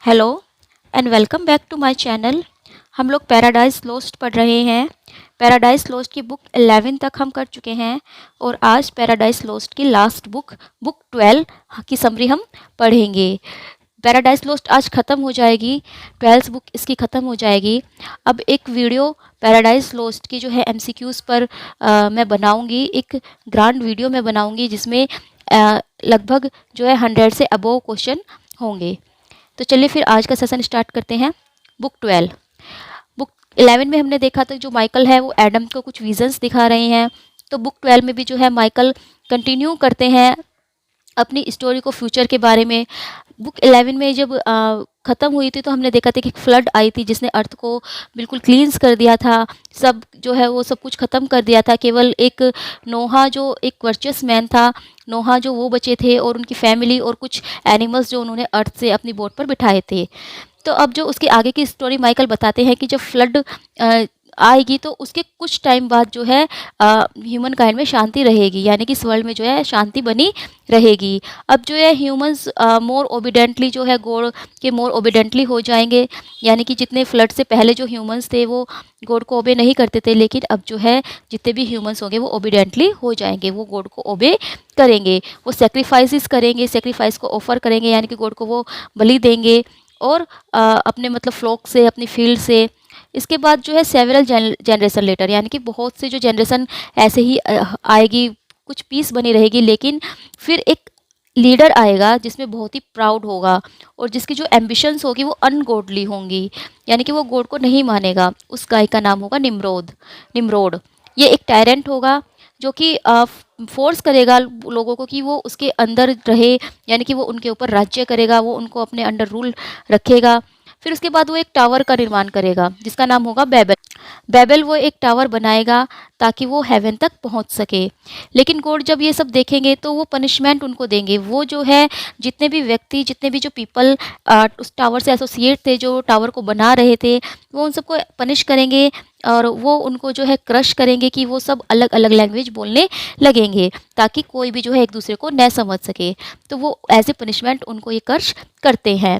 Hello and welcome back to my channel. हम लोग paradise lost पढ़ रहे हैं। पैराडाइज लोस्ट की बुक 11 तक हम कर चुके हैं और आज पैराडाइज लोस्ट की लास्ट बुक 12 की समरी हम पढ़ेंगे। पैराडाइज लोस्ट आज ख़त्म हो जाएगी, 12th बुक इसकी ख़त्म हो जाएगी। अब एक वीडियो पैराडाइज लोस्ट की जो है एमसीक्यूज़ पर मैं बनाऊंगी, एक ग्रांड वीडियो मैं बनाऊंगी जिसमें लगभग जो है 100 से अबोव क्वेश्चन होंगे। तो चलिए फिर आज का सेशन स्टार्ट करते हैं। बुक 11 में हमने देखा था जो माइकल है वो एडम को कुछ विजन्स दिखा रहे हैं। तो बुक 12 में भी जो है माइकल कंटिन्यू करते हैं अपनी स्टोरी को फ्यूचर के बारे में। बुक 11 में जब ख़त्म हुई थी तो हमने देखा था कि फ्लड आई थी जिसने अर्थ को बिल्कुल क्लींस कर दिया था, सब जो है वो सब कुछ ख़त्म कर दिया था। केवल एक नोहा जो एक वर्चुअस मैन था, नोहा जो वो बचे थे और उनकी फैमिली और कुछ एनिमल्स जो उन्होंने अर्थ से अपनी बोट पर बिठाए थे। तो अब जो उसके आगे की स्टोरी माइकल बताते हैं कि जब फ्लड आएगी तो उसके कुछ टाइम बाद जो है ह्यूमन काइंड में शांति रहेगी, यानी कि इस वर्ल्ड में जो है शांति बनी रहेगी। अब जो है ह्यूमंस मोर ओबिडेंटली जो है गॉड के मोर ओबिडेंटली हो जाएंगे, यानी कि जितने फ्लड से पहले जो ह्यूमंस थे वो गॉड को ओबे नहीं करते थे, लेकिन अब जो है जितने भी ह्यूमंस होंगे वो ओबिडेंटली हो जाएंगे, वो गॉड को ओबे करेंगे, वो सेक्रीफाइसेस करेंगे, सेक्रीफाइस को ऑफर करेंगे, यानी कि गॉड को वो बलि देंगे और अपने मतलब फ्लॉक से, अपनी फील्ड से। इसके बाद जो है सेवरल जनरेशन लेटर, यानी कि बहुत से जो जनरेशन ऐसे ही आएगी, कुछ पीस बनी रहेगी, लेकिन फिर एक लीडर आएगा जिसमें बहुत ही प्राउड होगा और जिसकी जो एम्बिशंस होगी वो अनगॉडली होंगी, यानी कि वो गॉड को नहीं मानेगा। उस गाय का नाम होगा निम्रोड। ये एक टायरेंट होगा जो कि फोर्स करेगा लोगों को कि वो उसके अंदर रहे, यानी कि वो उनके ऊपर राज्य करेगा, वो उनको अपने अंडर रूल रखेगा। फिर उसके बाद वो एक टावर का निर्माण करेगा जिसका नाम होगा बेबल वो एक टावर बनाएगा ताकि वो हेवन तक पहुंच सके। लेकिन गॉड जब ये सब देखेंगे तो वो पनिशमेंट उनको देंगे। वो जो है जितने भी व्यक्ति, जितने भी जो पीपल उस टावर से एसोसिएट थे, जो टावर को बना रहे थे, वो उन सबको पनिश करेंगे और वो उनको जो है क्रश करेंगे कि वो सब अलग अलग लैंग्वेज बोलने लगेंगे ताकि कोई भी जो है एक दूसरे को न समझ सके। तो वो एज ए पनिशमेंट उनको ये क्रश करते हैं।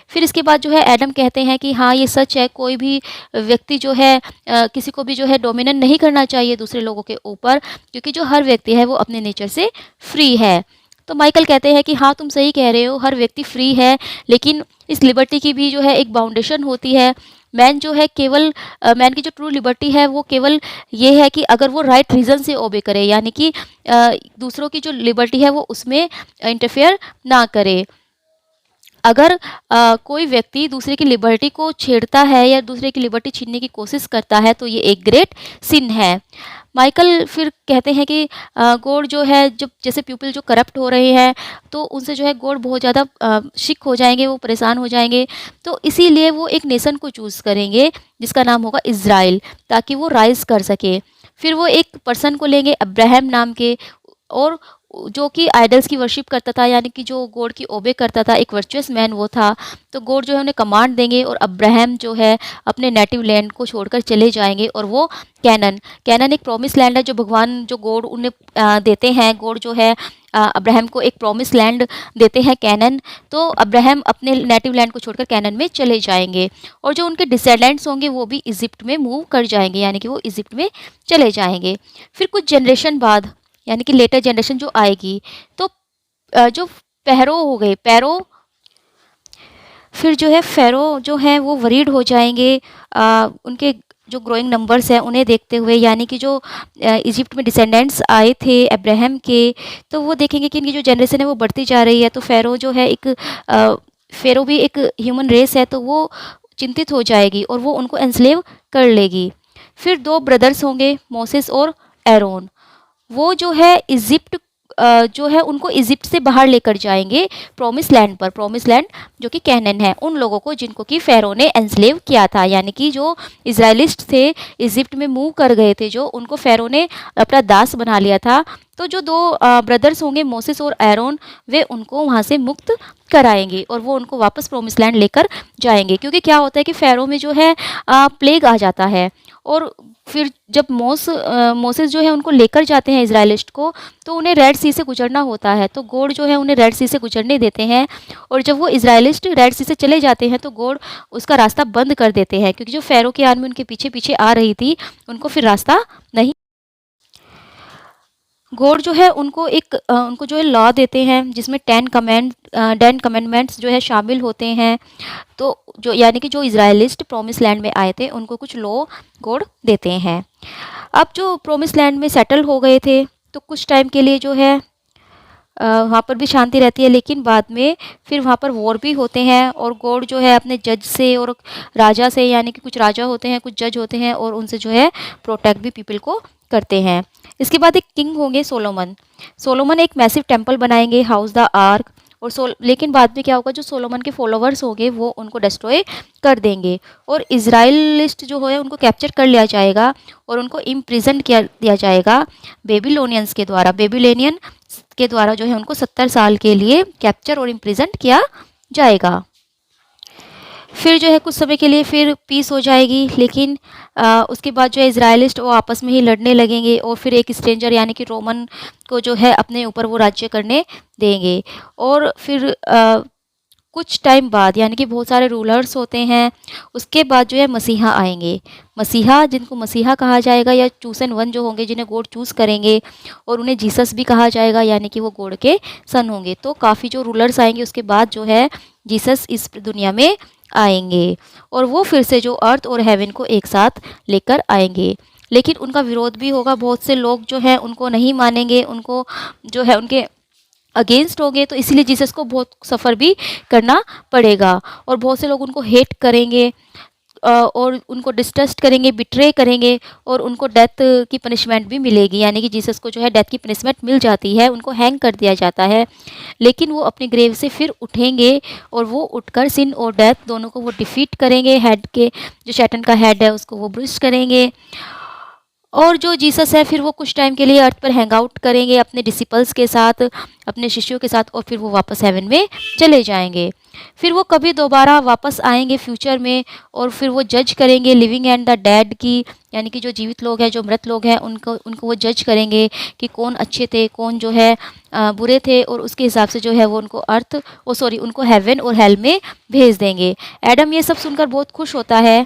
फिर इसके बाद जो है एडम कहते हैं कि हाँ ये सच है, कोई भी व्यक्ति जो है किसी को भी जो है डोमिनेट नहीं करना चाहिए दूसरे लोगों के ऊपर, क्योंकि जो हर व्यक्ति है वो अपने नेचर से फ्री है। तो माइकल कहते हैं कि हाँ तुम सही कह रहे हो, हर व्यक्ति फ्री है, लेकिन इस लिबर्टी की भी जो है एक बाउंडेशन होती है। मैन जो है केवल मैन की जो ट्रू लिबर्टी है वो केवल ये है कि अगर वो राइट रीज़न से ओबे करे, यानी कि दूसरों की जो लिबर्टी है वो उसमें इंटरफेयर ना करे। अगर कोई व्यक्ति दूसरे की लिबर्टी को छेड़ता है या दूसरे की लिबर्टी छीनने की कोशिश करता है तो ये एक ग्रेट सिन है। माइकल फिर कहते हैं कि गॉड जो है, जब जैसे पीपल जो करप्ट हो रहे हैं तो उनसे जो है गॉड बहुत ज़्यादा शिक हो जाएंगे, वो परेशान हो जाएंगे। तो इसीलिए वो एक नेशन को चूज़ करेंगे जिसका नाम होगा इज़राइल, ताकि वो राइज कर सके। फिर वो एक पर्सन को लेंगे अब्राहम नाम के, और जो कि आइडल्स की वर्शिप करता था, यानी कि जो गॉड की ओबे करता था, एक वर्चुअस मैन वो था। तो गॉड जो है उन्हें कमांड देंगे और अब्राहम जो है अपने नेटिव लैंड को छोड़कर चले जाएंगे और वो कैनन एक प्रॉमिस लैंड है जो भगवान, जो गॉड उन्हें देते हैं। गॉड जो है अब्राहम को एक प्रॉमिस लैंड देते हैं कैनन। तो अब्राहम अपने नेटिव लैंड को छोड़कर कैनन में चले जाएंगे और जो उनके डिसेंडेंट्स होंगे वो भी इजिप्ट में मूव कर जाएंगे, यानी कि वो इजिप्ट में चले जाएंगे। फिर कुछ जनरेशन बाद, यानी कि लेटर जनरेशन जो आएगी, तो जो पैरो फिर जो है फेरो जो है वो वरीड हो जाएंगे उनके जो ग्रोइंग नंबर्स हैं उन्हें देखते हुए, यानी कि जो इजिप्ट में डिसेंडेंट्स आए थे अब्राहम के, तो वो देखेंगे कि इनकी जो जनरेशन है वो बढ़ती जा रही है। तो फेरो जो है एक फेरो भी एक ह्यूमन रेस है, तो वो चिंतित हो जाएगी और वो उनको एंस्लेव कर लेगी। फिर दो ब्रदर्स होंगे, मोसेस और एरोन। वो जो है इजिप्ट जो है उनको इजिप्ट से बाहर लेकर जाएंगे प्रॉमिस लैंड पर, प्रॉमिस लैंड जो कि कैनन है, उन लोगों को जिनको कि फ़ारो ने एंस्लेव किया था, यानी कि जो इजराइलिस्ट थे इजिप्ट में मूव कर गए थे, जो उनको फ़ारो ने अपना दास बना लिया था। तो जो दो ब्रदर्स होंगे मोसेस और एरोन, वे उनको वहाँ से मुक्त कराएंगे और वो उनको वापस प्रॉमिस लैंड लेकर जाएंगे। क्योंकि क्या होता है कि फ़ारो में जो है प्लेग आ जाता है और फिर जब मोसेस जो है उनको लेकर जाते हैं इज़राइलिस्ट को, तो उन्हें रेड सी से गुजरना होता है, तो गॉड जो है उन्हें रेड सी से गुजरने देते हैं। और जब वो इज़राइलिस्ट रेड सी से चले जाते हैं तो गॉड उसका रास्ता बंद कर देते हैं, क्योंकि जो फ़ारो की आर्मी उनके पीछे पीछे आ रही थी उनको फिर रास्ता नहीं। गॉड जो है उनको जो है लॉ देते हैं, जिसमें 10 कमेंड्स जो है शामिल होते हैं। तो जो यानी कि जो इज़राइलिस्ट प्रोमिस लैंड में आए थे उनको कुछ लॉ गॉड देते हैं। अब जो प्रोमिस लैंड में सेटल हो गए थे तो कुछ टाइम के लिए जो है वहाँ पर भी शांति रहती है, लेकिन बाद में फिर वहाँ पर वॉर भी होते हैं, और गॉड जो है अपने जज से और राजा से, यानी कि कुछ राजा होते हैं, कुछ जज होते हैं, और उनसे जो है प्रोटेक्ट भी पीपल को करते हैं। इसके बाद एक किंग होंगे सोलोमन। सोलोमन एक मैसिव टेम्पल बनाएंगे, हाउस द आर्क। और लेकिन बाद में क्या होगा, जो सोलोमन के फॉलोवर्स होंगे वो उनको डिस्ट्रॉय कर देंगे, और इज़राइलिस्ट जो है उनको कैप्चर कर लिया जाएगा और उनको इम्प्रिजन किया दिया जाएगा बेबीलोनियंस के द्वारा। बेबीलोनियन के द्वारा जो है उनको 70 साल के लिए कैप्चर और इम्प्रिजन किया जाएगा। फिर जो है कुछ समय के लिए फिर पीस हो जाएगी, लेकिन उसके बाद जो है इज़राइलिस्ट वो आपस में ही लड़ने लगेंगे, और फिर एक स्ट्रेंजर यानी कि रोमन को जो है अपने ऊपर वो राज्य करने देंगे। और फिर कुछ टाइम बाद, यानी कि बहुत सारे रूलर्स होते हैं, उसके बाद जो है मसीहा आएंगे। मसीहा, जिनको मसीहा कहा जाएगा, या चूसन वन जो होंगे जिन्हें गॉड चूज़ करेंगे, और उन्हें जीसस भी कहा जाएगा, यानी कि वो गॉड के सन होंगे। तो काफ़ी जो रूलर्स आएंगे उसके बाद जो है जीसस इस दुनिया में आएंगे, और वो फिर से जो अर्थ और हेवन को एक साथ लेकर आएंगे। लेकिन उनका विरोध भी होगा, बहुत से लोग जो हैं उनको नहीं मानेंगे, उनको जो है उनके अगेंस्ट होंगे, तो इसीलिए जीसस को बहुत सफ़र भी करना पड़ेगा, और बहुत से लोग उनको हेट करेंगे और उनको डिस्ट्रस्ट करेंगे, बिट्रे करेंगे, और उनको डेथ की पनिशमेंट भी मिलेगी। यानी कि जीसस को जो है डेथ की पनिशमेंट मिल जाती है, उनको हैंग कर दिया जाता है, लेकिन वो अपने ग्रेव से फिर उठेंगे, और वो उठकर सिन और डेथ दोनों को वो डिफीट करेंगे। हेड के जो शैतान का हेड है उसको वो ब्रूस्ट करेंगे, और जो जीसस है फिर वो कुछ टाइम के लिए अर्थ पर हैंग आउट करेंगे अपने डिसिपल्स के साथ, अपने शिष्यों के साथ, और फिर वो वापस हेवन में चले जाएंगे। फिर वो कभी दोबारा वापस आएंगे फ्यूचर में, और फिर वो जज करेंगे लिविंग एंड द डेड की, यानी कि जो जीवित लोग हैं, जो मृत लोग हैं, उनको उनको वो जज करेंगे कि कौन अच्छे थे, कौन जो है बुरे थे, और उसके हिसाब से जो है वो उनको उनको हेवन और हेल में भेज देंगे। एडम ये सब सुनकर बहुत खुश होता है,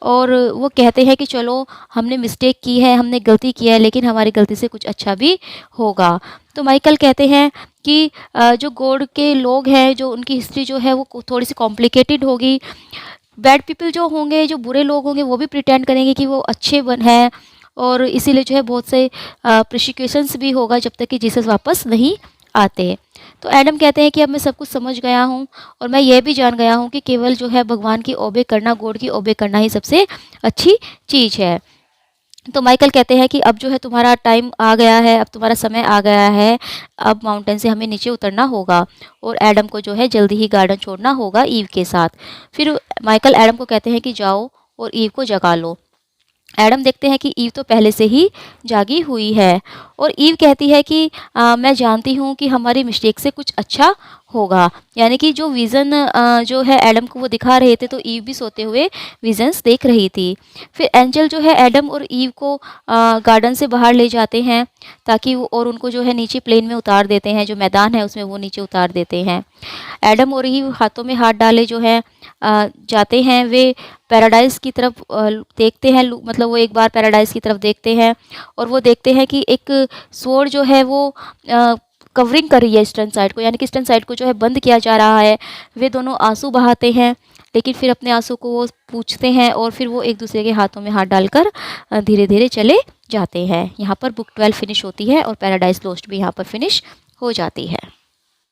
और वो कहते हैं कि चलो हमने मिस्टेक की है, हमने गलती की है, लेकिन हमारी गलती से कुछ अच्छा भी होगा। तो माइकल कहते हैं कि जो गॉड के लोग हैं, जो उनकी हिस्ट्री जो है वो थोड़ी सी कॉम्प्लिकेटेड होगी। बैड पीपल जो होंगे, जो बुरे लोग होंगे, वो भी प्रिटेंड करेंगे कि वो अच्छे हैं, और इसीलिए जो है बहुत से प्रोसिक्यूशंस भी होगा जब तक कि जीसस वापस नहीं आते। तो एडम कहते हैं कि अब मैं सब कुछ समझ गया हूँ, और मैं ये भी जान गया हूँ कि केवल जो है भगवान की ओबे करना, गॉड की ओबे करना ही सबसे अच्छी चीज़ है। तो माइकल कहते हैं कि अब जो है तुम्हारा टाइम आ गया है, अब तुम्हारा समय आ गया है, अब माउंटेन से हमें नीचे उतरना होगा, और एडम को जो है जल्दी ही गार्डन छोड़ना होगा ईव के साथ। फिर माइकल एडम को कहते हैं कि जाओ और ईव को जगा लो। एडम देखते हैं कि ईव तो पहले से ही जागी हुई है, और ईव कहती है कि मैं जानती हूँ कि हमारी मिस्टेक से कुछ अच्छा होगा। यानी कि जो विज़न जो है एडम को वो दिखा रहे थे, तो ईव भी सोते हुए विजन्स देख रही थी। फिर एंजल जो है एडम और ईव को गार्डन से बाहर ले जाते हैं, ताकि वो और उनको जो है नीचे प्लेन में उतार देते हैं, जो मैदान है उसमें वो नीचे उतार देते हैं। एडम और ईव हाथों में हाथ डाले जो है जाते हैं, वे पैराडाइज़ की तरफ देखते हैं, मतलब वो एक बार पैराडाइज़ की तरफ देखते हैं, और वो देखते हैं कि एक स्वॉर्ड जो है वो कवरिंग कर रही है ईस्टर्न साइड को, यानी कि ईस्टर्न साइड को जो है बंद किया जा रहा है। वे दोनों आंसू बहाते हैं, लेकिन फिर अपने आंसू को वो पूछते हैं, और फिर वो एक दूसरे के हाथों में हाथ डालकर धीरे धीरे चले जाते हैं। यहाँ पर बुक 12 फिनिश होती है, और पैराडाइज लोस्ट भी यहाँ पर फिनिश हो जाती है।